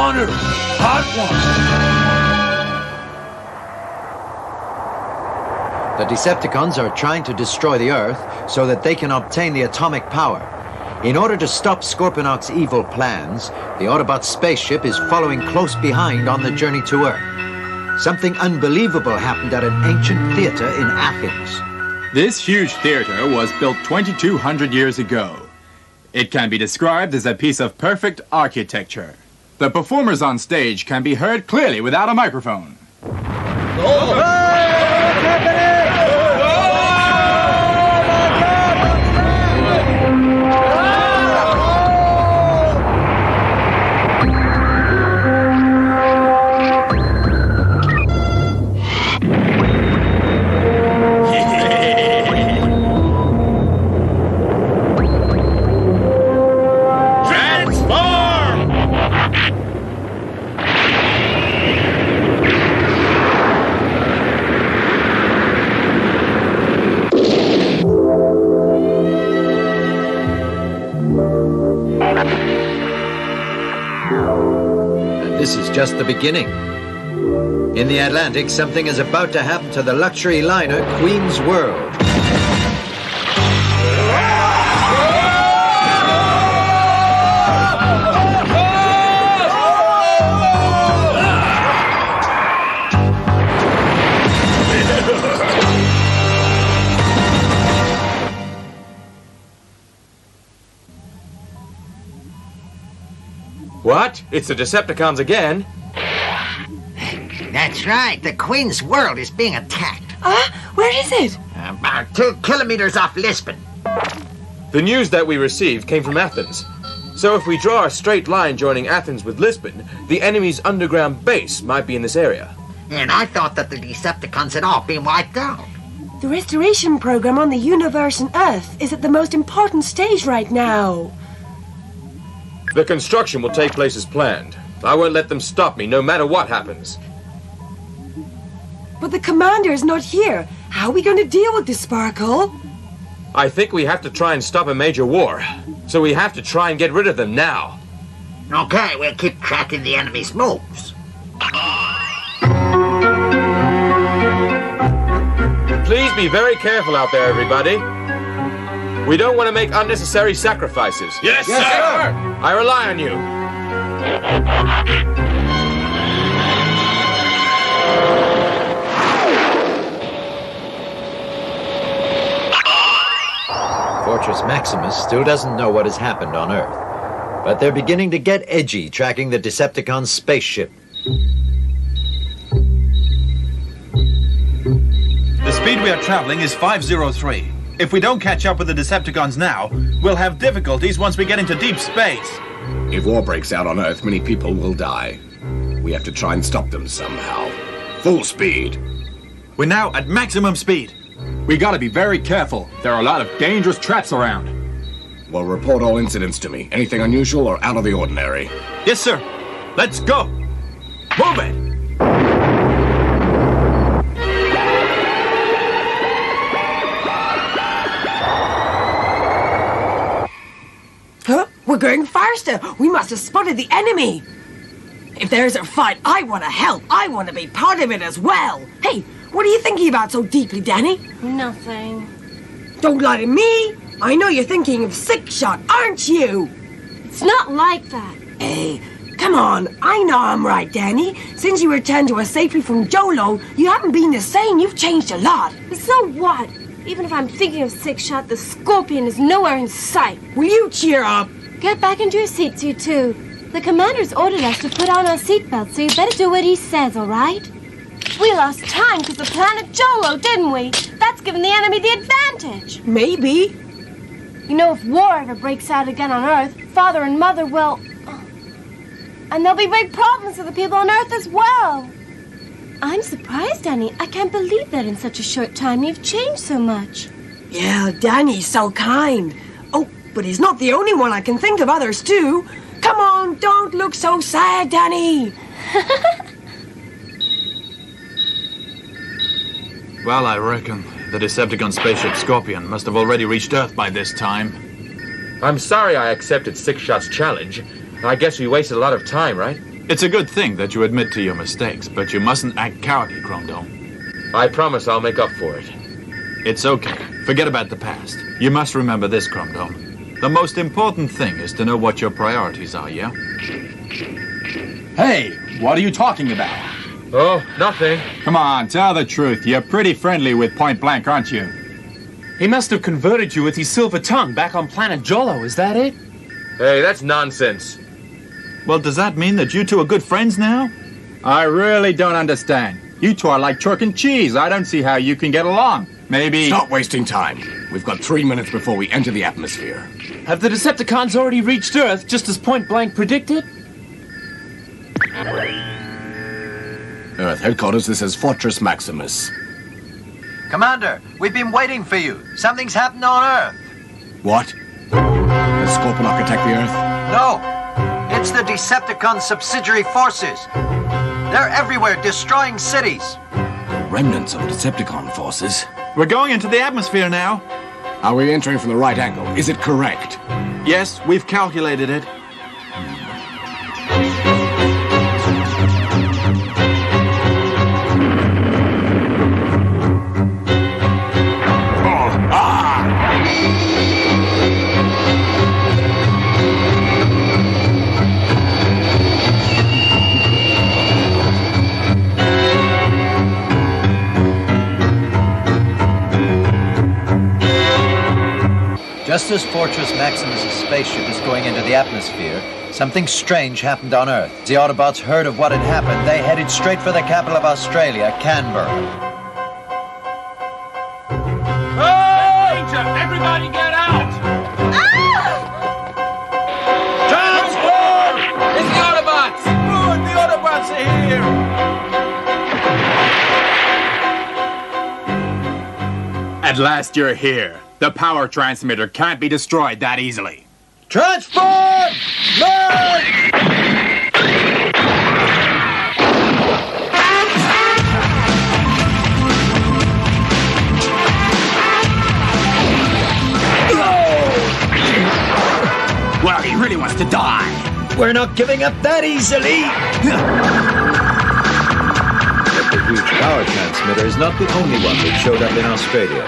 honor. Hot one. The Decepticons are trying to destroy the Earth so that they can obtain the atomic power. In order to stop Scorponok's evil plans, the Autobot spaceship is following close behind on the journey to Earth. Something unbelievable happened at an ancient theater in Athens. This huge theater was built 2,200 years ago. It can be described as a piece of perfect architecture. The performers on stage can be heard clearly without a microphone. This is just the beginning. In the Atlantic, something is about to happen to the luxury liner Queen's World. What? It's the Decepticons again? That's right. The Queen's World is being attacked. Where is it? About 2 kilometers off Lisbon. The news that we received came from Athens. So if we draw a straight line joining Athens with Lisbon, the enemy's underground base might be in this area. And I thought that the Decepticons had all been wiped out. The restoration program on the universe and Earth is at the most important stage right now. The construction will take place as planned. I won't let them stop me, no matter what happens. But the commander is not here. How are we going to deal with this, Sparkle? I think we have to try and stop a major war. So we have to try and get rid of them now. Okay, we'll keep tracking the enemy's moves. Please be very careful out there, everybody. We don't want to make unnecessary sacrifices. Yes, sir! I rely on you. Fortress Maximus still doesn't know what has happened on Earth, but they're beginning to get edgy tracking the Decepticon spaceship. The speed we are traveling is 503. If we don't catch up with the Decepticons now, we'll have difficulties once we get into deep space. If war breaks out on Earth, many people will die. We have to try and stop them somehow. Full speed. We're now at maximum speed. We gotta be very careful. There are a lot of dangerous traps around. Well, report all incidents to me. Anything unusual or out of the ordinary. Yes, sir. Let's go. Move it. Huh? We're going faster. We must have spotted the enemy. If there's a fight, I want to help. I want to be part of it as well. Hey, what are you thinking about so deeply, Danny? Nothing. Don't lie to me. I know you're thinking of Six Shot, aren't you? It's not like that. Hey, come on. I know I'm right, Danny. Since you returned to us safely from Jolo, you haven't been the same. You've changed a lot. So what? Even if I'm thinking of Six Shot, the Scorpion is nowhere in sight. Will you cheer up? Get back into your seats, you two. The commander's ordered us to put on our seatbelts, so you better do what he says, all right? We lost time because of Planet Jolo, didn't we? That's given the enemy the advantage. Maybe. You know, if war ever breaks out again on Earth, Father and Mother will... And there'll be big problems for the people on Earth as well. I'm surprised, Danny. I can't believe that in such a short time you've changed so much. Yeah, Danny's so kind. Oh, but he's not the only one. I can think of others, too. Come on, don't look so sad, Danny. Well, I reckon the Decepticon spaceship Scorpion must have already reached Earth by this time. I'm sorry I accepted Six Shot's challenge. I guess we wasted a lot of time, right? It's a good thing that you admit to your mistakes, but you mustn't act cowardly, Chromedome. I promise I'll make up for it. It's okay. Forget about the past. You must remember this, Chromedome. The most important thing is to know what your priorities are, yeah? Hey, what are you talking about? Oh, nothing. Come on, tell the truth. You're pretty friendly with Point Blank, aren't you? He must have converted you with his silver tongue back on planet Jolo, is that it? Hey, that's nonsense. Well, does that mean that you two are good friends now? I really don't understand. You two are like chalk and cheese. I don't see how you can get along. Maybe... Stop wasting time. We've got 3 minutes before we enter the atmosphere. Have the Decepticons already reached Earth, just as Point Blank predicted? Earth headquarters, this is Fortress Maximus. Commander, we've been waiting for you. Something's happened on Earth. What? Has Scorponok attacked the Earth? No, it's the Decepticon subsidiary forces. They're everywhere, destroying cities. Remnants of Decepticon forces. We're going into the atmosphere now. Are we entering from the right angle? Is it correct? Yes, we've calculated it. Just as Fortress Maximus' spaceship is going into the atmosphere, something strange happened on Earth. The Autobots heard of what had happened. They headed straight for the capital of Australia, Canberra. Danger! Everybody get out! Transform! It's the Autobots! Good, the Autobots are here! At last you're here. The power transmitter can't be destroyed that easily. Transform! Run! Well, he really wants to die. We're not giving up that easily! But the huge power transmitter is not the only one that showed up in Australia.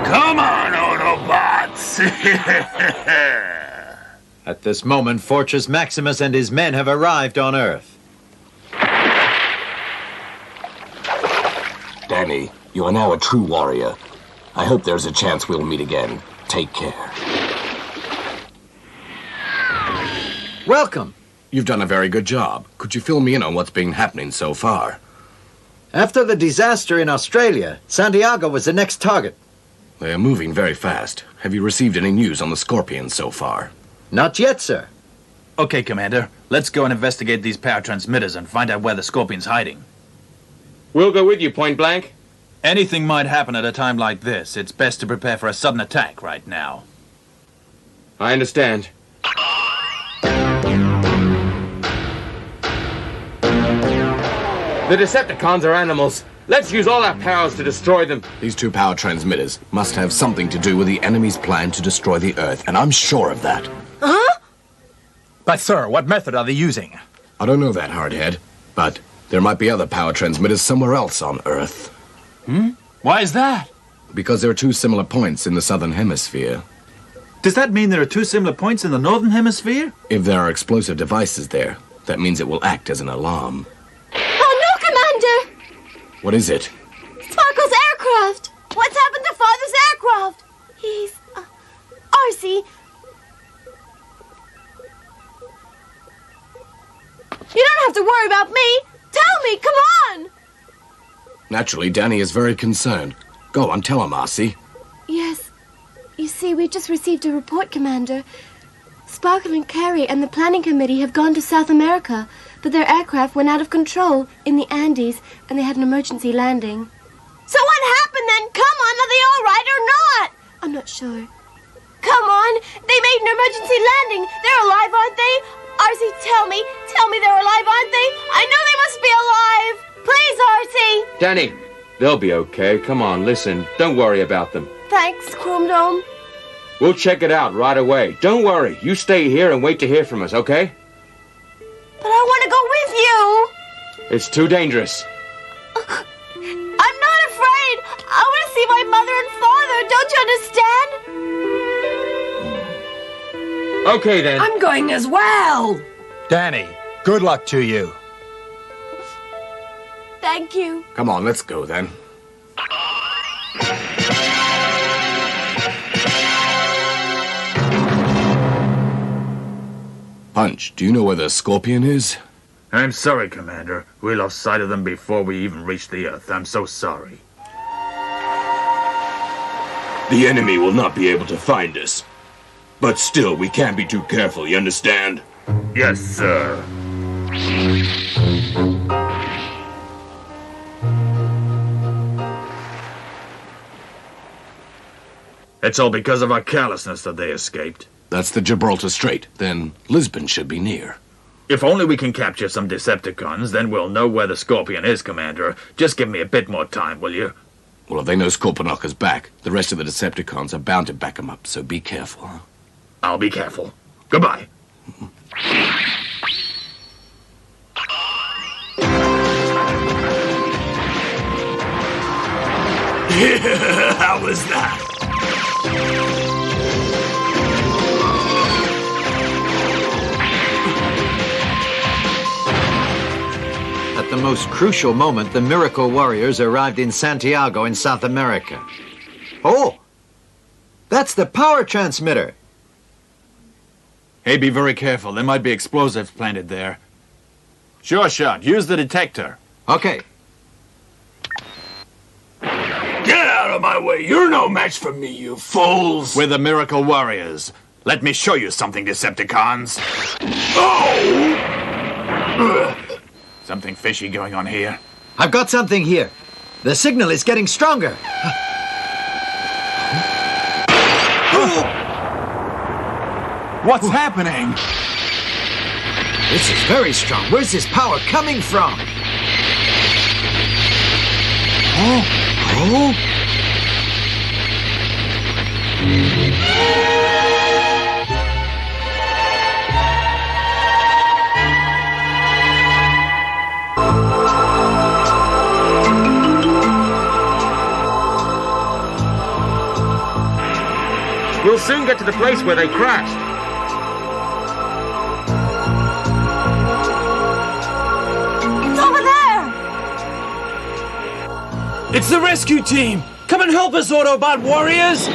Come on, Autobots! At this moment, Fortress Maximus and his men have arrived on Earth. Danny, you are now a true warrior. I hope there's a chance we'll meet again. Take care. Welcome. You've done a very good job. Could you fill me in on what's been happening so far? After the disaster in Australia, Santiago was the next target. They are moving very fast. Have you received any news on the Scorpions so far? Not yet, sir. Okay, Commander. Let's go and investigate these power transmitters and find out where the Scorpion's hiding. We'll go with you, Point Blank. Anything might happen at a time like this. It's best to prepare for a sudden attack right now. I understand. The Decepticons are animals. Let's use all our powers to destroy them. These two power transmitters must have something to do with the enemy's plan to destroy the Earth, and I'm sure of that. Huh? But, sir, what method are they using? I don't know that, Hardhead, but there might be other power transmitters somewhere else on Earth. Why is that? Because there are two similar points in the southern hemisphere. Does that mean there are two similar points in the northern hemisphere? If there are explosive devices there, that means it will act as an alarm. Oh no, Commander! What is it? Sparkle's aircraft! What's happened to Father's aircraft? He's... Arcee... You don't have to worry about me! Tell me, come on! Naturally, Danny is very concerned. Go on, tell him, Arcee. Yes. You see, we just received a report, Commander. Sparkle and Carrie and the planning committee have gone to South America, but their aircraft went out of control in the Andes, and they had an emergency landing. So what happened then? Come on, are they all right or not? I'm not sure. Come on, they made an emergency landing. They're alive, aren't they? Arcee, tell me they're alive, aren't they? I know they must be alive. Please, Artie! Danny, they'll be okay. Come on, listen. Don't worry about them. Thanks, Chrome Dome. We'll check it out right away. Don't worry. You stay here and wait to hear from us, okay? But I want to go with you. It's too dangerous. I'm not afraid. I want to see my mother and father. Don't you understand? Okay, then. I'm going as well. Danny, good luck to you. Thank you. Come on, let's go then. Punch, do you know where the Scorpion is? I'm sorry, Commander. We lost sight of them before we even reached the Earth. I'm so sorry. The enemy will not be able to find us. But still, we can't be too careful, you understand? Yes, sir. It's all because of our callousness that they escaped. That's the Gibraltar Strait. Then Lisbon should be near. If only we can capture some Decepticons, then we'll know where the Scorpion is, Commander. Just give me a bit more time, will you? Well, if they know Scorponok is back, the rest of the Decepticons are bound to back him up, so be careful. Huh? I'll be careful. Goodbye. How was that? At the most crucial moment, the Miracle Warriors arrived in Santiago in South America. Oh! That's the power transmitter! Hey, be very careful. There might be explosives planted there. Sure shot. Use the detector. Okay. Get out of my way! You're no match for me, you fools! We're the Miracle Warriors. Let me show you something, Decepticons. Oh! Something fishy going on here. I've got something here. The signal is getting stronger. What's happening? This is very strong. Where's this power coming from? Oh? We'll soon get to the place where they crashed. It's over there. It's the rescue team! Come and help us, Autobot warriors!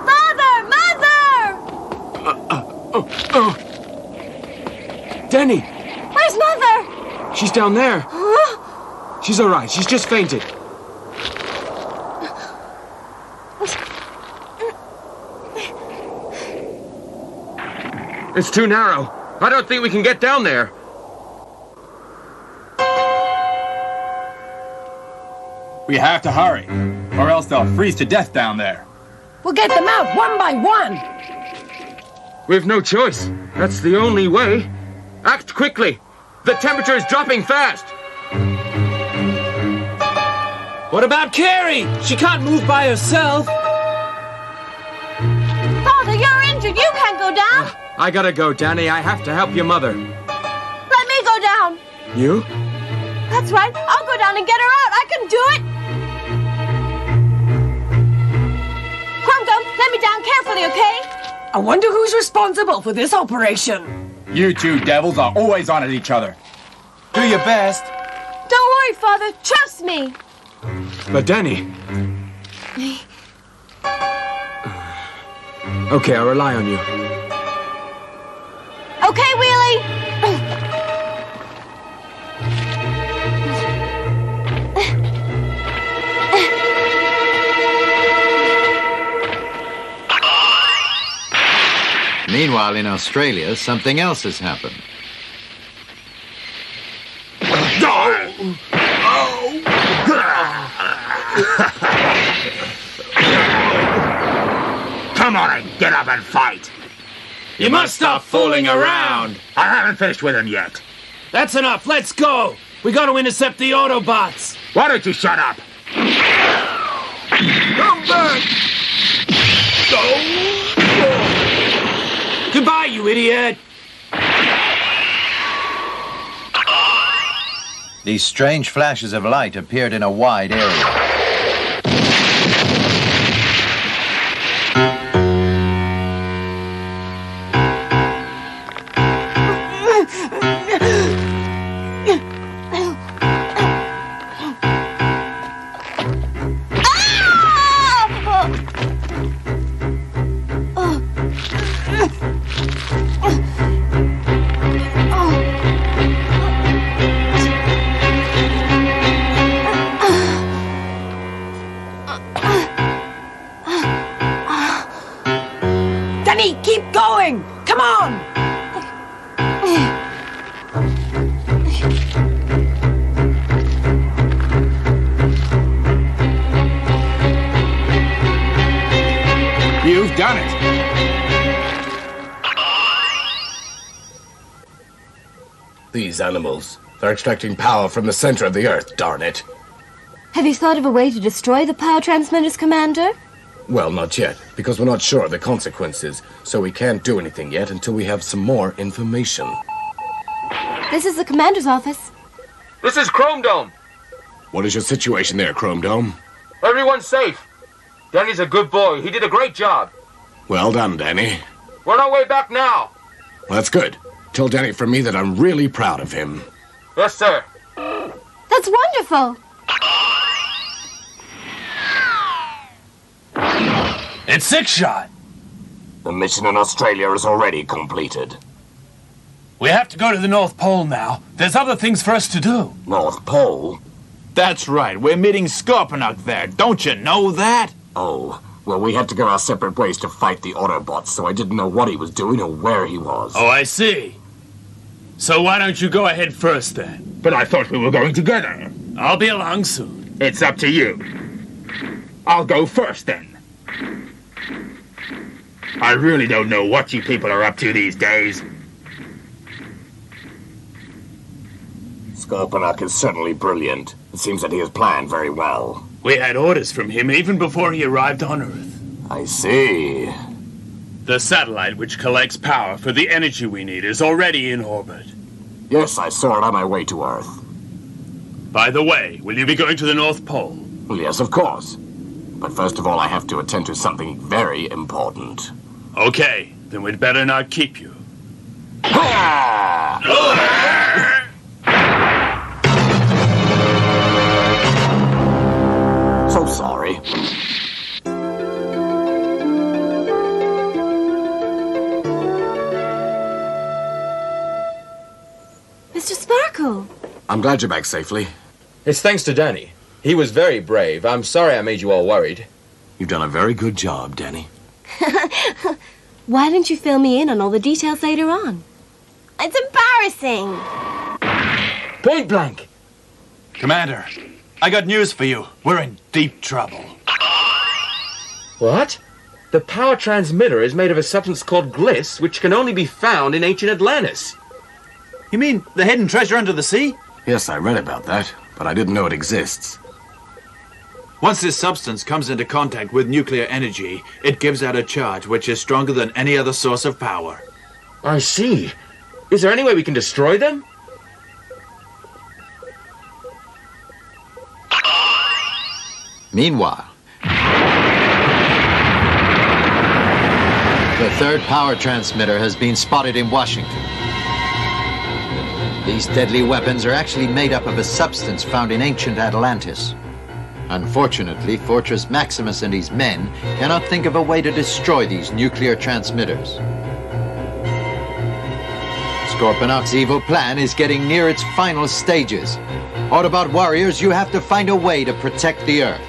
Mother! Danny! Where's Mother? She's down there. Huh? She's all right. She's just fainted. It's too narrow. I don't think we can get down there. We have to hurry, or else they'll freeze to death down there. We'll get them out one by one. We've no choice. That's the only way. Act quickly. The temperature is dropping fast. What about Carrie? She can't move by herself. Father, you're injured. You can't go down. I gotta go, Danny. I have to help your mother. Let me go down. You? That's right. I'll go down and get her out. I can do it. Crumdum, let me down carefully, okay? I wonder who's responsible for this operation. You two devils are always on at each other. Do your best. Don't worry, Father. Trust me. But Danny... Okay, I'll rely on you. Okay, Wheelie. Meanwhile, in Australia, something else has happened. Come on and get up and fight. You must stop fooling around. I haven't finished with him yet. That's enough. Let's go. We got to intercept the Autobots. Why don't you shut up? Come back. Goodbye, you idiot. These strange flashes of light appeared in a wide area. Keep going! Come on! You've done it. These animals. They're extracting power from the center of the Earth, darn it. Have you thought of a way to destroy the power transmitters, Commander? Well, not yet, because we're not sure of the consequences, so we can't do anything yet until we have some more information. This is the Commander's office. This is Chrome Dome. What is your situation there, Chrome Dome? Everyone's safe. Danny's a good boy. He did a great job. Well done, Danny. We're on our way back now. Well, that's good. Tell Danny from me that I'm really proud of him. Yes, sir. That's wonderful. It's Six Shot. The mission in Australia is already completed. We have to go to the North Pole now. There's other things for us to do. North Pole? That's right. We're meeting Scorponok there. Don't you know that? Oh, well, we had to go our separate ways to fight the Autobots, so I didn't know what he was doing or where he was. Oh, I see. So why don't you go ahead first, then? But I thought we were going together. I'll be along soon. It's up to you. I'll go first, then. I really don't know what you people are up to these days. Scorponok is certainly brilliant. It seems that he has planned very well. We had orders from him even before he arrived on Earth. I see. The satellite which collects power for the energy we need is already in orbit. Yes, I saw it on my way to Earth. By the way, will you be going to the North Pole? Well, yes, of course. But first of all, I have to attend to something very important. Okay, then we'd better not keep you. So sorry. Mr. Sparkle. I'm glad you're back safely. It's thanks to Danny. He was very brave. I'm sorry I made you all worried. You've done a very good job, Danny. Why didn't you fill me in on all the details later on? It's embarrassing. Point blank. Commander, I got news for you. We're in deep trouble. What? The power transmitter is made of a substance called gliss, which can only be found in ancient Atlantis. You mean the hidden treasure under the sea? Yes, I read about that, but I didn't know it exists. Once this substance comes into contact with nuclear energy, it gives out a charge which is stronger than any other source of power. I see. Is there any way we can destroy them? Meanwhile, the third power transmitter has been spotted in Washington. These deadly weapons are actually made up of a substance found in ancient Atlantis. Unfortunately, Fortress Maximus and his men cannot think of a way to destroy these nuclear transmitters. Scorponok's evil plan is getting near its final stages. Autobot warriors, you have to find a way to protect the Earth.